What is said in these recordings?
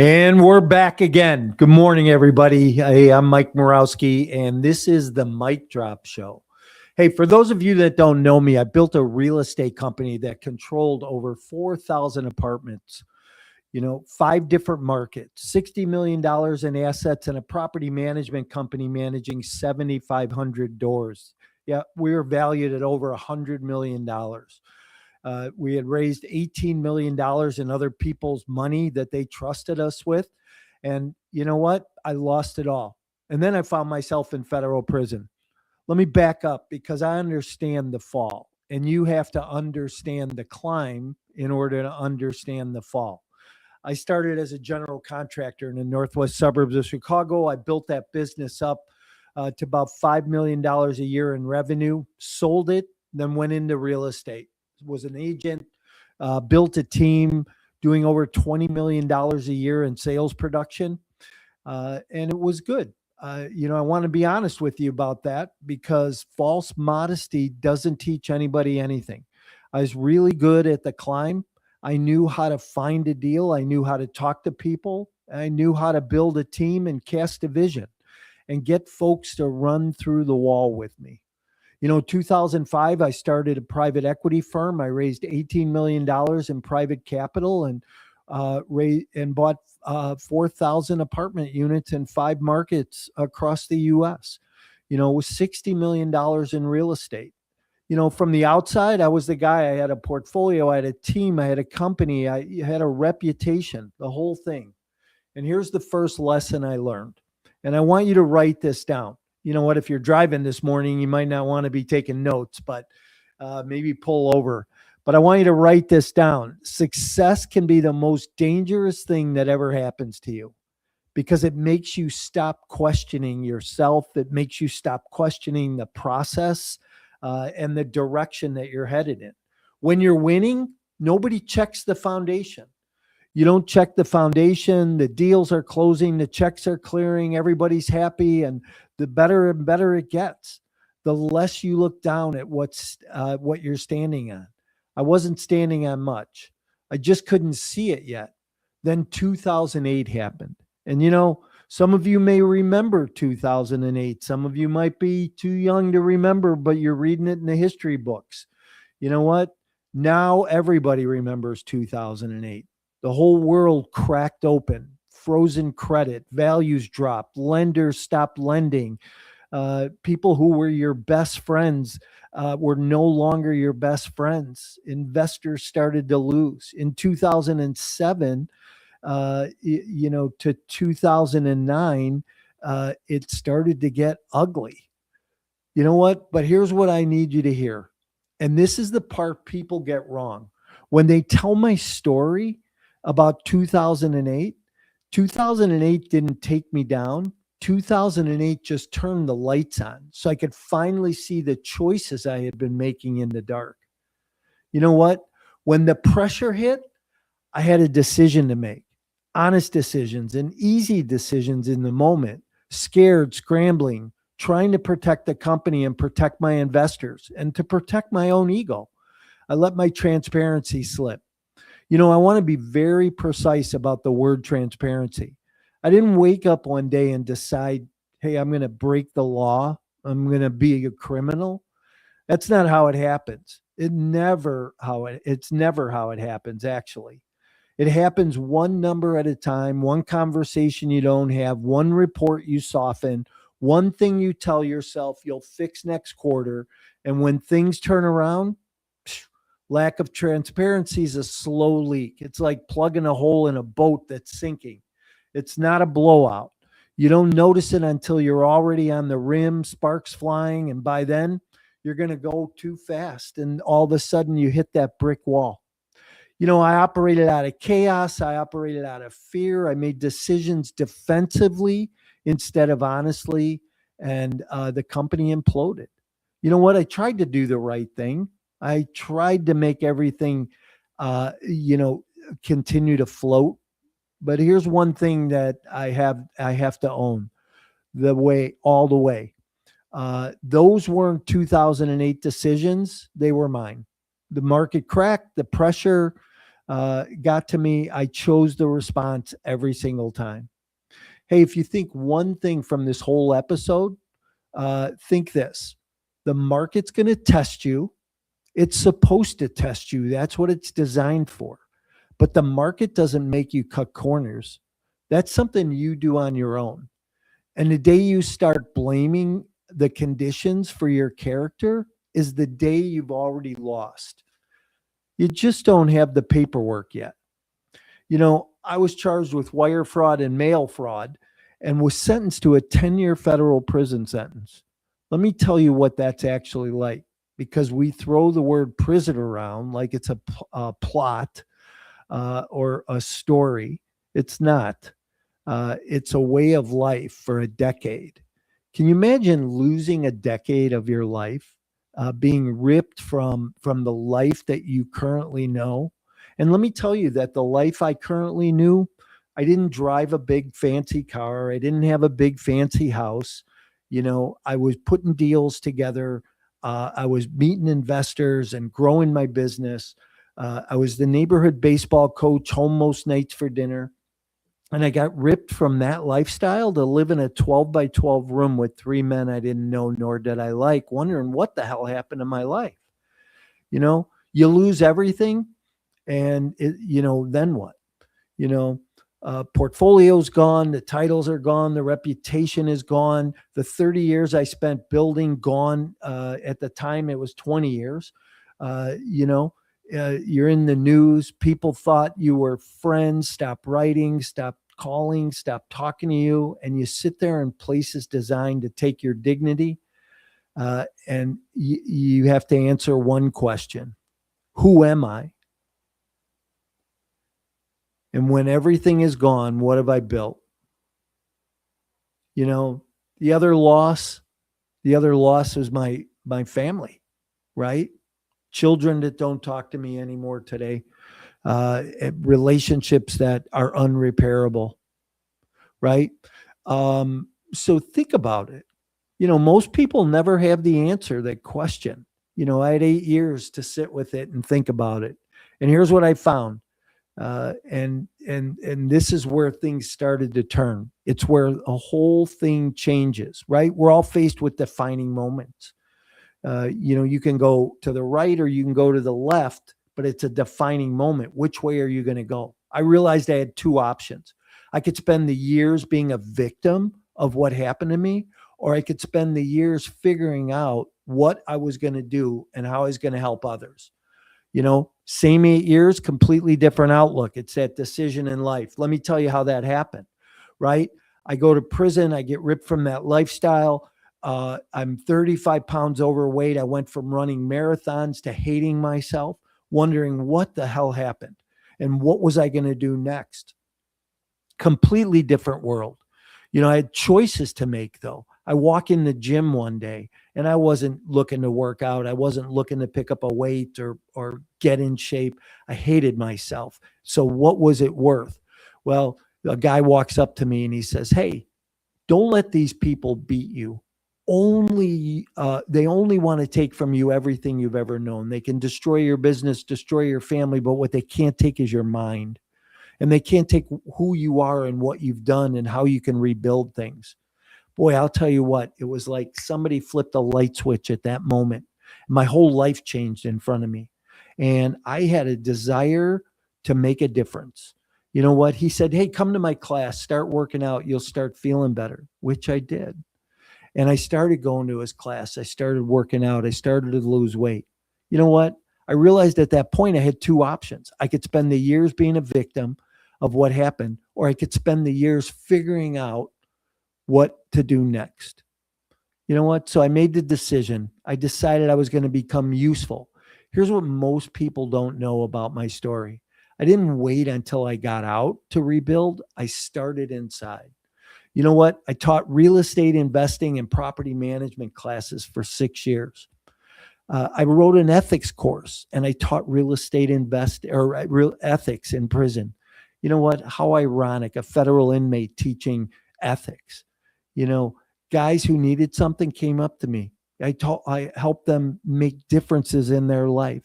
And we're back again. Good morning, everybody. Hey, I'm Mike Morawski, and this is the Mic Drop Show. Hey, for those of you that don't know me, I built a real estate company that controlled over 4,000 apartments, 5 different markets, $60 million in assets, and a property management company managing 7,500 doors. Yeah, we were valued at over $100 million. We had raised $18 million in other people's money that they trusted us with. And you know what? I lost it all. And then I found myself in federal prison. Let me back up because I understand the fall. And you have to understand the climb in order to understand the fall. I started as a general contractor in the northwest suburbs of Chicago. I built that business up to about $5 million a year in revenue, sold it, then went into real estate. Was an agent, built a team doing over $20 million a year in sales production. And it was good. I want to be honest with you about that because false modesty doesn't teach anybody anything. I was really good at the climb. I knew how to find a deal. I knew how to talk to people. I knew how to build a team and cast a vision and get folks to run through the wall with me. 2005, I started a private equity firm. I raised $18 million in private capital and bought 4,000 apartment units in 5 markets across the U.S. With $60 million in real estate. From the outside, I was the guy. I had a portfolio. I had a team. I had a company. I had a reputation, the whole thing. And here's the first lesson I learned. And I want you to write this down. You know what, if you're driving this morning, you might not want to be taking notes, but maybe pull over. But I want you to write this down. Success can be the most dangerous thing that ever happens to you because it makes you stop questioning yourself. It makes you stop questioning the process and the direction that you're headed in. When you're winning, nobody checks the foundation. You don't check the foundation. The deals are closing. The checks are clearing. Everybody's happy. And the better and better it gets, the less you look down at what you're standing on. I wasn't standing on much. I just couldn't see it yet. Then 2008 happened. And, some of you may remember 2008. Some of you might be too young to remember, but you're reading it in the history books. You know what? Now everybody remembers 2008. The whole world cracked open, frozen credit, values dropped, lenders stopped lending. People who were your best friends were no longer your best friends. Investors started to lose. In 2007, to 2009, it started to get ugly. You know what? But here's what I need you to hear. And this is the part people get wrong. When they tell my story about 2008 didn't take me down. 2008 just turned the lights on so I could finally see the choices I had been making in the dark. You know what? When the pressure hit, I had a decision to make. Honest decisions and easy decisions in the moment. Scared, scrambling, trying to protect the company and protect my investors and to protect my own ego. I let my transparency slip. I want to be very precise about the word transparency. I didn't wake up one day and decide, hey, I'm going to break the law. I'm going to be a criminal. That's not how it happens. It's never how it happens, actually. It happens one number at a time, one conversation you don't have, one report you soften, one thing you tell yourself you'll fix next quarter. And when things turn around, lack of transparency is a slow leak. It's like plugging a hole in a boat that's sinking. It's not a blowout. You don't notice it until you're already on the rim, sparks flying, and by then you're going to go too fast. And all of a sudden you hit that brick wall. I operated out of chaos. I operated out of fear. I made decisions defensively instead of honestly, and the company imploded. You know what? I tried to do the right thing. I tried to make everything, continue to float. But here's one thing that I have to own: all the way. Those weren't 2008 decisions; they were mine. The market cracked, the pressure, got to me, I chose the response every single time. Hey, if you think one thing from this whole episode, think this: the market's going to test you. It's supposed to test you. That's what it's designed for. But the market doesn't make you cut corners. That's something you do on your own. And the day you start blaming the conditions for your character is the day you've already lost. You just don't have the paperwork yet. I was charged with wire fraud and mail fraud and was sentenced to a 10-year federal prison sentence. Let me tell you what that's actually like, because we throw the word prison around like it's a plot or a story. It's not. It's a way of life for a decade. Can you imagine losing a decade of your life, being ripped from the life that you currently know? And let me tell you that the life I currently knew, I didn't drive a big fancy car. I didn't have a big fancy house. I was putting deals together. I was meeting investors and growing my business. I was the neighborhood baseball coach home most nights for dinner. And I got ripped from that lifestyle to live in a 12 by 12 room with three men I didn't know, nor did I like, wondering what the hell happened to my life. You lose everything. And then what? Portfolio's gone, the titles are gone, the reputation is gone, the 30 years I spent building gone. At the time, it was 20 years. You're in the news. People thought you were friends. Stop writing, stop calling, stop talking to you, and you sit there in places designed to take your dignity. And you have to answer one question: who am I? And when everything is gone, what have I built? The other loss is my family, right? Children that don't talk to me anymore today, relationships that are unrepairable, right? So think about it. Most people never have the answer to that question. I had 8 years to sit with it and think about it. And here's what I found. And this is where things started to turn. It's where a whole thing changes, right? We're all faced with defining moments. You can go to the right or you can go to the left, but it's a defining moment. Which way are you going to go? I realized I had two options. I could spend the years being a victim of what happened to me, or I could spend the years figuring out what I was going to do and how I was going to help others. Same 8 years, completely different outlook. It's that decision in life. Let me tell you how that happened, right? I go to prison. I get ripped from that lifestyle. I'm 35 pounds overweight. I went from running marathons to hating myself, wondering what the hell happened and what was I going to do next? Completely different world. I had choices to make, though. I walk in the gym one day and I wasn't looking to work out. I wasn't looking to pick up a weight or get in shape. I hated myself. So what was it worth? Well, a guy walks up to me and he says, "Hey, don't let these people beat you. They only want to take from you everything you've ever known. They can destroy your business, destroy your family, but what they can't take is your mind. And they can't take who you are and what you've done and how you can rebuild things." Boy, I'll tell you what, it was like somebody flipped a light switch at that moment. My whole life changed in front of me. And I had a desire to make a difference. You know what? He said, "Hey, come to my class, start working out. You'll start feeling better," which I did. And I started going to his class. I started working out. I started to lose weight. You know what? I realized at that point I had two options. I could spend the years being a victim of what happened, or I could spend the years figuring out what to do next. You know what? So I made the decision. I decided I was going to become useful. Here's what most people don't know about my story. I didn't wait until I got out to rebuild. I started inside. You know what? I taught real estate investing and property management classes for 6 years. I wrote an ethics course and I taught real estate real ethics in prison. You know what? How ironic, a federal inmate teaching ethics. Guys who needed something came up to me. I helped them make differences in their life.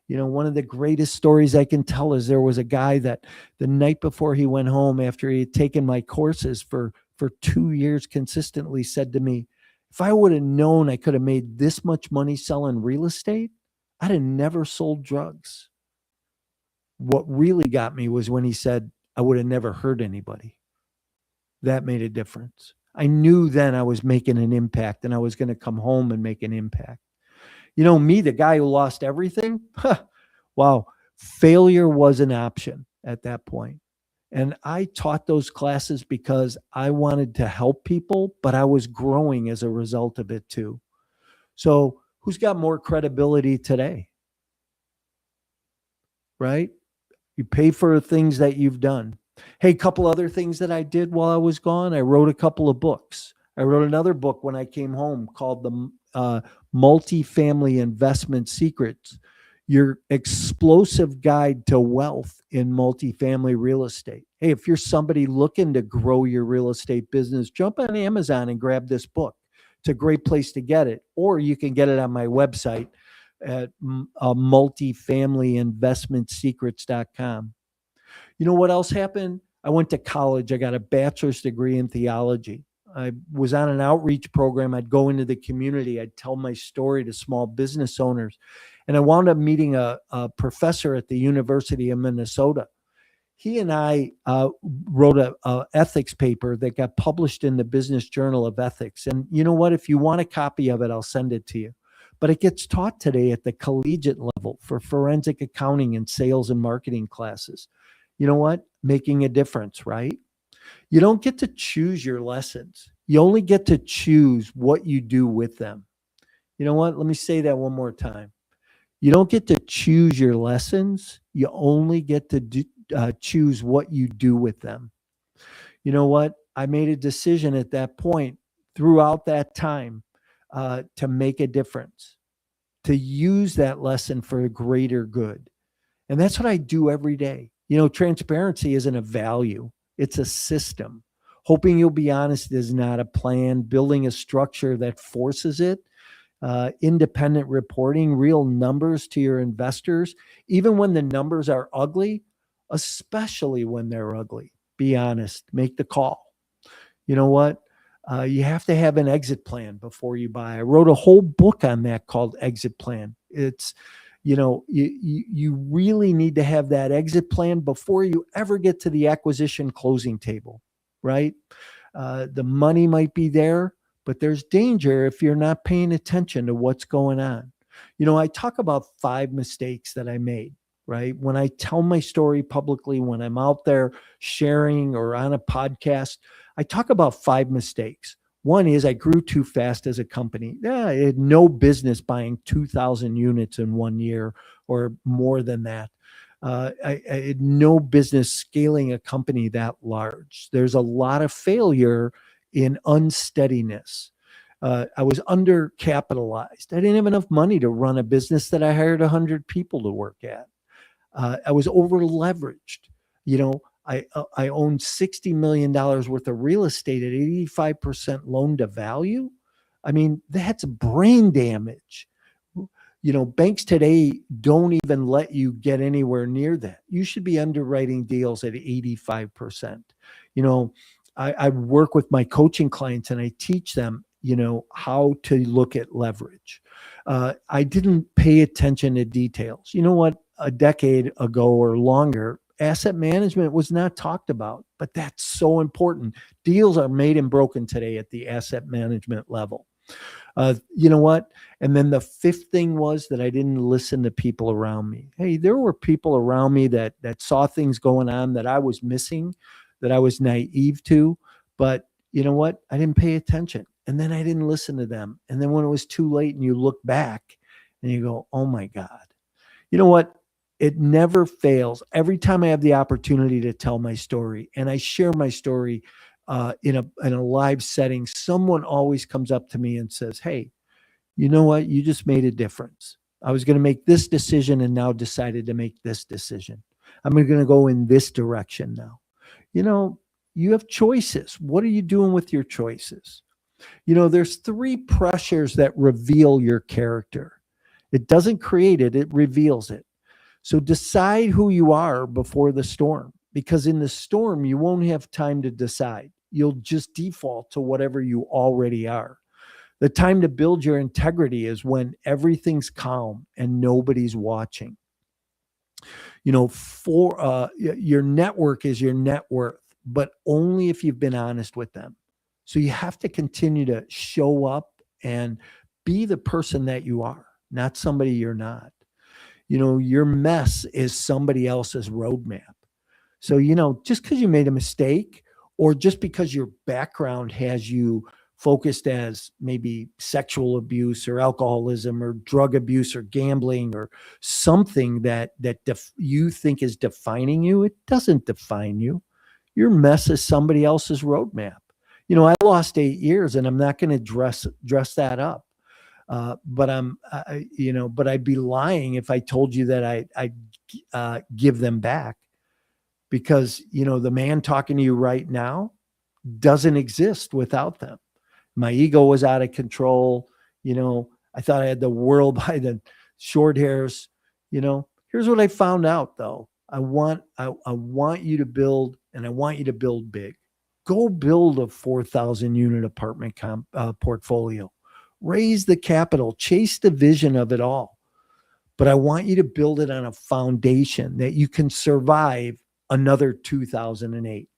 One of the greatest stories I can tell is there was a guy that the night before he went home after he had taken my courses for 2 years consistently said to me, if I would have known I could have made this much money selling real estate, I'd have never sold drugs. What really got me was when he said, I would have never hurt anybody. That made a difference. I knew then I was making an impact and I was going to come home and make an impact. Me, the guy who lost everything, wow, failure was an option at that point. And I taught those classes because I wanted to help people, but I was growing as a result of it too. So who's got more credibility today? Right? You pay for things that you've done. Hey, a couple other things that I did while I was gone. I wrote a couple of books. I wrote another book when I came home called The Multifamily Investment Secrets, Your Explosive Guide to Wealth in Multifamily Real Estate. Hey, if you're somebody looking to grow your real estate business, jump on Amazon and grab this book. It's a great place to get it. Or you can get it on my website at multifamilyinvestmentsecrets.com. You know what else happened? I went to college. I got a bachelor's degree in theology. I was on an outreach program. I'd go into the community. I'd tell my story to small business owners. And I wound up meeting a professor at the University of Minnesota. He and I wrote a ethics paper that got published in the Business Journal of Ethics. And you know what? If you want a copy of it, I'll send it to you. But it gets taught today at the collegiate level for forensic accounting and sales and marketing classes. You know what? Making a difference, right? You don't get to choose your lessons. You only get to choose what you do with them. You know what? Let me say that one more time. You don't get to choose your lessons. You only get to choose what you do with them. You know what? I made a decision at that point throughout that time to make a difference, to use that lesson for a greater good. And that's what I do every day. Transparency isn't a value. It's a system. Hoping you'll be honest is not a plan. Building a structure that forces it. Independent reporting, real numbers to your investors, even when the numbers are ugly, especially when they're ugly. Be honest. Make the call. You know what? You have to have an exit plan before you buy. I wrote a whole book on that called Exit Plan. It's you really need to have that exit plan before you ever get to the acquisition closing table, right? The money might be there, but there's danger if you're not paying attention to what's going on. I talk about 5 mistakes that I made, right? When I tell my story publicly, when I'm out there sharing or on a podcast, I talk about 5 mistakes. One is I grew too fast as a company. I had no business buying 2,000 units in 1 year or more than that. I had no business scaling a company that large. There's a lot of failure in unsteadiness. I was undercapitalized. I didn't have enough money to run a business that I hired 100 people to work at. I was over leveraged. I owned $60 million worth of real estate at 85% loan to value. I mean, that's brain damage. Banks today don't even let you get anywhere near that. You should be underwriting deals at 85%. I work with my coaching clients and I teach them, how to look at leverage. I didn't pay attention to details. You know what? A decade ago or longer, asset management was not talked about, but that's so important. Deals are made and broken today at the asset management level. You know what? And then the 5th thing was that I didn't listen to people around me. Hey, there were people around me that saw things going on that I was missing, that I was naive to, but you know what? I didn't pay attention. And then I didn't listen to them. And then when it was too late and you look back and you go, oh my God, you know what? It never fails. Every time I have the opportunity to tell my story and I share my story in a live setting, someone always comes up to me and says, hey, you know what? You just made a difference. I was going to make this decision and now decided to make this decision. I'm going to go in this direction now. You have choices. What are you doing with your choices? There's 3 pressures that reveal your character. It doesn't create it. It reveals it. So decide who you are before the storm, because in the storm, you won't have time to decide. You'll just default to whatever you already are. The time to build your integrity is when everything's calm and nobody's watching. For your network is your net worth, but only if you've been honest with them. So you have to continue to show up and be the person that you are, not somebody you're not. Your mess is somebody else's roadmap. So, just because you made a mistake, or just because your background has you focused as maybe sexual abuse or alcoholism or drug abuse or gambling or something that you think is defining you, it doesn't define you. Your mess is somebody else's roadmap. I lost 8 years, and I'm not going to dress that up. But but I'd be lying if I told you that I give them back, because, the man talking to you right now doesn't exist without them. My ego was out of control. I thought I had the world by the short hairs. Here's what I found out, though. I want you to build, and I want you to build big. Go build a 4,000 unit apartment portfolio. Raise the capital, chase the vision of it all. But I want you to build it on a foundation that you can survive another 2008.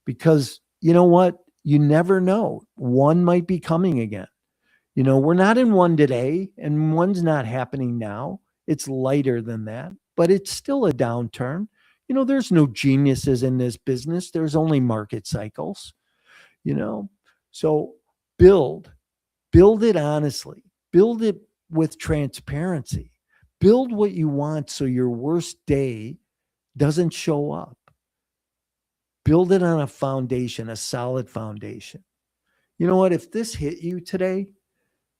Because you know what? You never know. One might be coming again. We're not in one today, and one's not happening now. It's lighter than that, but it's still a downturn. There's no geniuses in this business. There's only market cycles, So build it honestly, build it with transparency, build what you want so your worst day doesn't show up. Build it on a foundation, a solid foundation. You know what? If this hit you today,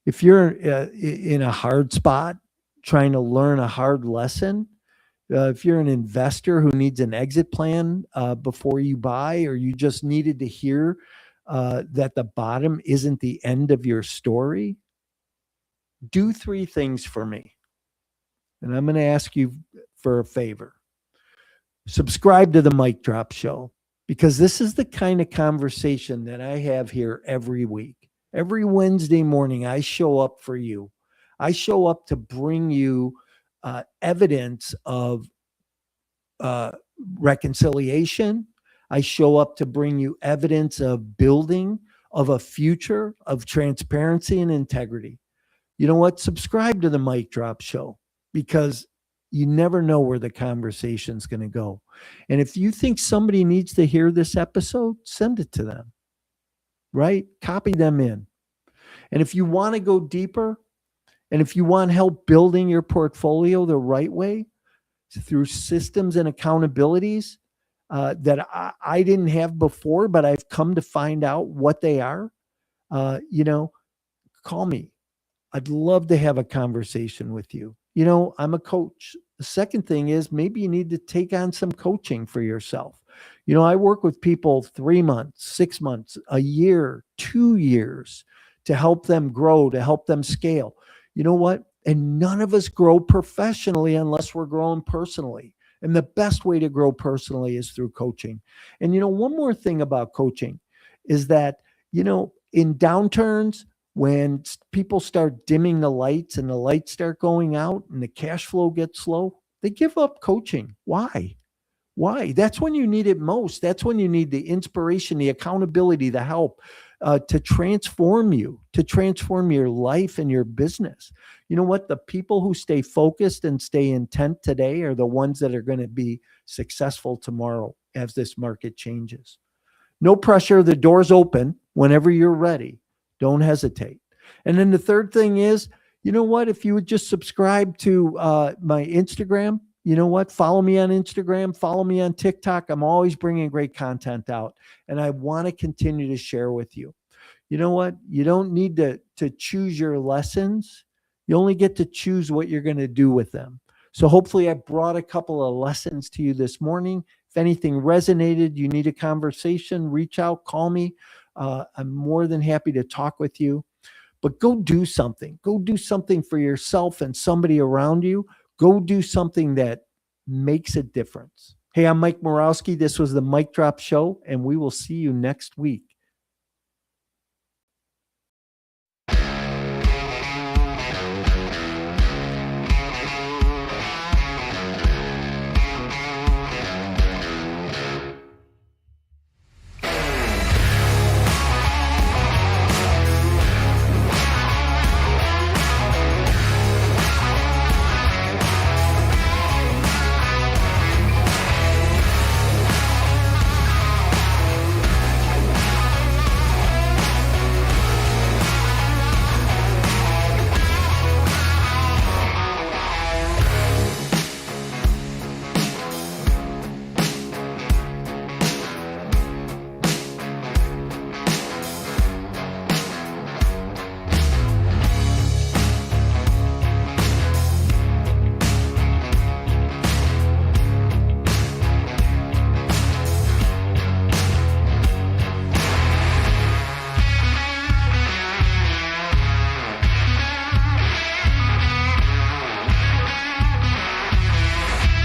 if you're in a hard spot, trying to learn a hard lesson, if you're an investor who needs an exit plan before you buy, or you just needed to hear that the bottom isn't the end of your story, do 3 things for me. And I'm going to ask you for a favor. Subscribe to the Mic Drop Show, because this is the kind of conversation that I have here every week. Every Wednesday morning, I show up for you. I show up to bring you evidence of reconciliation. I show up to bring you evidence of building, of a future, of transparency and integrity. You know what? Subscribe to the Mic Drop Show, because you never know where the conversation's going to go. And if you think somebody needs to hear this episode, send it to them, right? Copy them in. And if you want to go deeper, and if you want help building your portfolio the right way, through systems and accountabilities that I didn't have before, but I've come to find out what they are, call me. I'd love to have a conversation with you. I'm a coach. The second thing is, maybe you need to take on some coaching for yourself. I work with people 3 months, 6 months, a year, 2 years, to help them grow, to help them scale. You know what? And none of us grow professionally unless we're growing personally. And the best way to grow personally is through coaching. And, one more thing about coaching is that, in downturns, when people start dimming the lights and the lights start going out and the cash flow gets slow, they give up coaching. Why? That's when you need it most. That's when you need the inspiration, the accountability, the help to transform your life and your business. You know what? The people who stay focused and stay intent today are the ones that are going to be successful tomorrow as this market changes. No pressure. The door's open whenever you're ready. Don't hesitate. And then the third thing is, you know what? If you would just subscribe to my Instagram, you know what? Follow me on Instagram, follow me on TikTok. I'm always bringing great content out, and I want to continue to share with you. You know what? You don't need to choose your lessons. You only get to choose what you're going to do with them. So hopefully I brought a couple of lessons to you this morning. If anything resonated, you need a conversation, reach out, call me. I'm more than happy to talk with you. But go do something. Go do something for yourself and somebody around you. Go do something that makes a difference. Hey, I'm Mike Morawski. This was the Mic Drop Show, and we will see you next week.